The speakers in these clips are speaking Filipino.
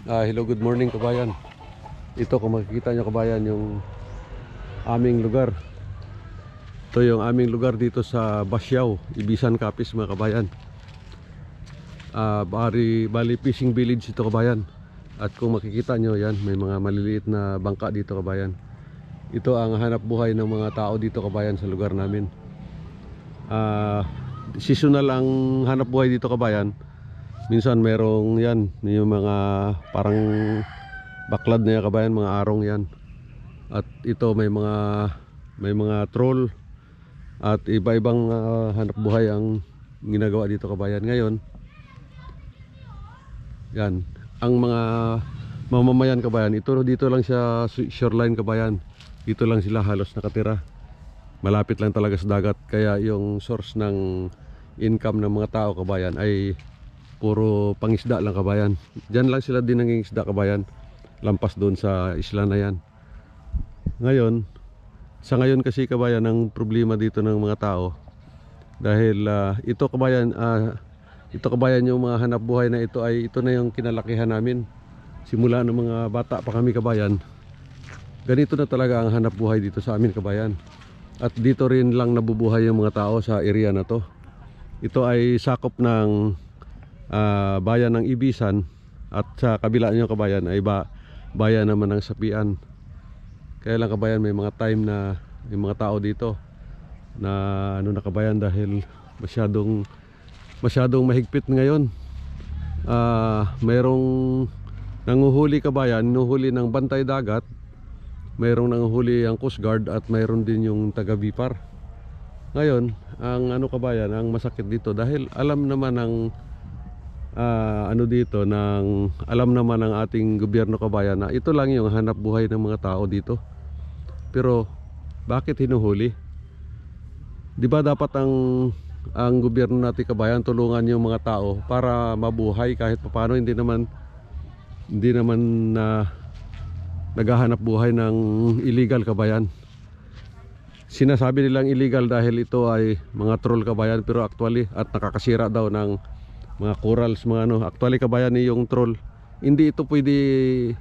Hello, good morning kabayan. Ito kung makikita nyo kabayan yung aming lugar. Ito yung aming lugar dito sa Basyao, Ibisan Capiz mga kabayan. Bali fishing village ito kabayan. At kung makikita nyo yan, may mga maliliit na bangka dito kabayan. Ito ang hanap buhay ng mga tao dito kabayan sa lugar namin. Seasonal ang hanap buhay dito kabayan. Minsan merong yan, may mga parang baklad na yan kabayan, mga arong yan. At ito may mga troll at iba-ibang hanap buhay ang ginagawa dito kabayan. Ngayon, yan, ang mga mamamayan kabayan, ito dito lang siya shoreline kabayan. Dito lang sila halos nakatira. Malapit lang talaga sa dagat, kaya yung source ng income ng mga tao kabayan ay puro pangisda lang kabayan. Diyan lang sila din nangingisda kabayan, lampas doon sa isla na yan. Ngayon, sa ngayon kasi kabayan, ang problema dito ng mga tao dahil ito kabayan yung mga hanap buhay na ito na yung kinalakihan namin simula ng mga bata pa kami kabayan. Ganito na talaga ang hanap buhay dito sa amin kabayan. At dito rin lang nabubuhay yung mga tao sa area na to. Ito ay sakop ng bayan ng Ibisan, at sa kabila nyo kabayan ay bayan naman ng Sapian. Kaya lang kabayan, may mga time na may mga tao dito na ano na kabayan, dahil masyadong mahigpit ngayon. Mayroong nanguhuli kabayan, nuhuli ng bantay dagat, mayroong nanguhuli ang Coast Guard, at mayroon din yung taga Bipar. Ngayon, ang ano kabayan, ang masakit dito dahil alam naman ng alam naman ng ating gobyerno kabayan na ito lang yung hanap buhay ng mga tao dito. Pero bakit hinuhuli? Di ba dapat ang gobyerno natin kabayan tulungan yung mga tao para mabuhay kahit papaano, hindi naman naghahanap buhay ng illegal kabayan. Sinasabi nilang illegal dahil ito ay mga troll kabayan, pero actually at nakakasira daw ng mga corals, mga ano. Actually kabayan, yung troll, hindi ito pwede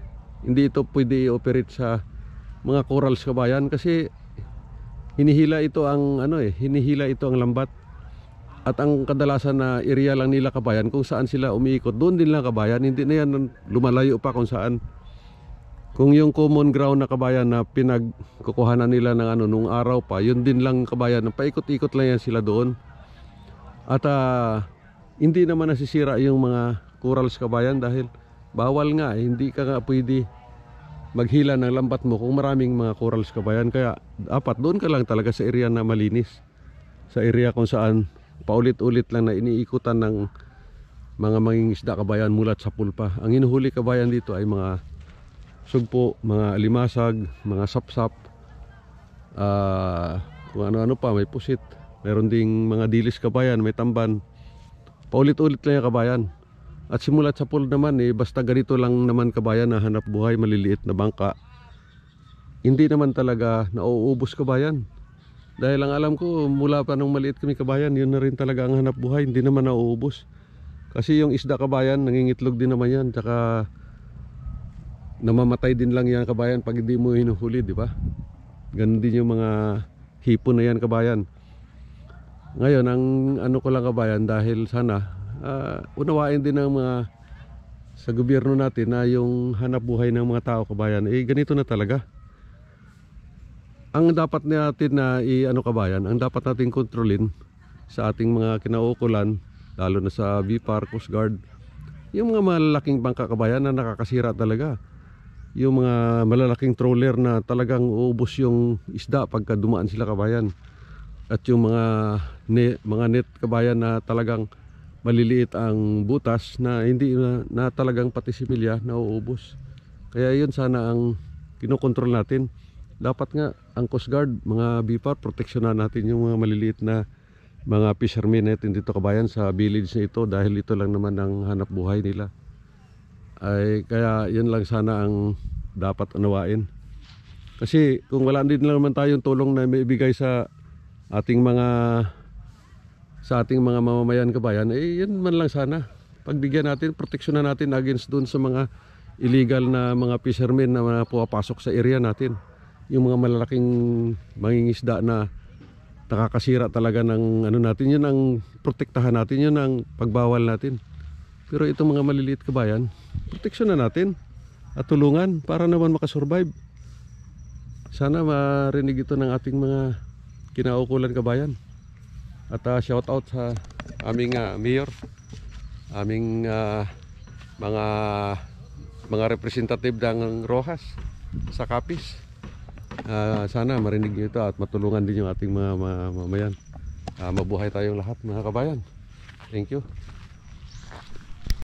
i-operate sa mga corals kabayan, kasi hinihila ito ang lambat. At ang kadalasan na area lang nila kabayan kung saan sila umiikot, doon din lang kabayan. Hindi na yan lumalayo pa kung saan. Kung yung common ground na kabayan na pinagkukuhanan nila ng nung araw pa, yun din lang kabayan, paikot-ikot lang yan sila doon. At hindi naman nasisira yung mga corals kabayan dahil bawal nga, hindi ka nga pwede maghila ng lambat mo kung maraming mga corals kabayan. Kaya dapat doon ka lang talaga sa area na malinis, sa area kung saan paulit-ulit lang na iniikutan ng mga mangingisda kabayan mulat sa pulpa. Ang hinuhuli kabayan dito ay mga sugpo, mga alimasag, mga sapsap, kung ano-ano pa, may pusit, meron ding mga dilis kabayan, may tamban. Paulit-ulit lang yung kabayan. At simulat sa pool naman basta ganito lang naman kabayan na hanap buhay, maliliit na bangka, hindi naman talaga nauubos kabayan. Dahil ang alam ko, mula pa nung maliit kami kabayan, yun na rin talaga ang hanap buhay, hindi naman nauubos. Kasi yung isda kabayan, nangingitlog din naman yan, tsaka namamatay din lang yan kabayan pag hindi mo hinuhuli, di ba? Ganun din yung mga hipon na yan kabayan. Ngayon, ang ano ko lang kabayan, dahil sana unawain din ng mga sa gobyerno natin na yung hanap buhay ng mga tao kabayan, ganito na talaga. Ang dapat natin na kabayan, ang dapat natin kontrolin sa ating mga kinauukulan, lalo na sa Bipar, Coast Guard, yung mga malalaking bangka kabayan na nakakasira talaga. Yung mga malalaking troller na talagang uubos yung isda pagka dumaan sila kabayan. At yung mga net kabayan na talagang maliliit ang butas na hindi na talagang pati similya nauubos. Kaya yun sana ang kinokontrol natin. Dapat nga ang Coast Guard, mga Bipar, proteksyonan natin yung mga maliliit na mga fishermen natin dito kabayan sa village na ito, dahil ito lang naman ang hanap buhay nila. Kaya yun lang sana ang dapat unawain. Kasi kung wala din lang naman tayong tulong na may ibigay sa ating mga mamamayan kabayan, yun man lang sana. Pagbigyan natin, proteksyonan natin against dun sa mga illegal na mga fishermen na mga pumapasok sa area natin. Yung mga malalaking mangingisda na nakakasira talaga ng ano natin, yun ang protektahan natin, yun ang pagbawal natin. Pero itong mga maliliit kabayan, proteksyon na natin at tulungan para naman makasurvive. Sana marinig ito ng ating mga kinaukulan kabayan. At shout out sa aming mayor, aming mga representative ng Rojas sa Capiz. Sana marinig niyo ito at matulungan din yung ating mga mamayan. Mabuhay tayong lahat mga kabayan. Thank you.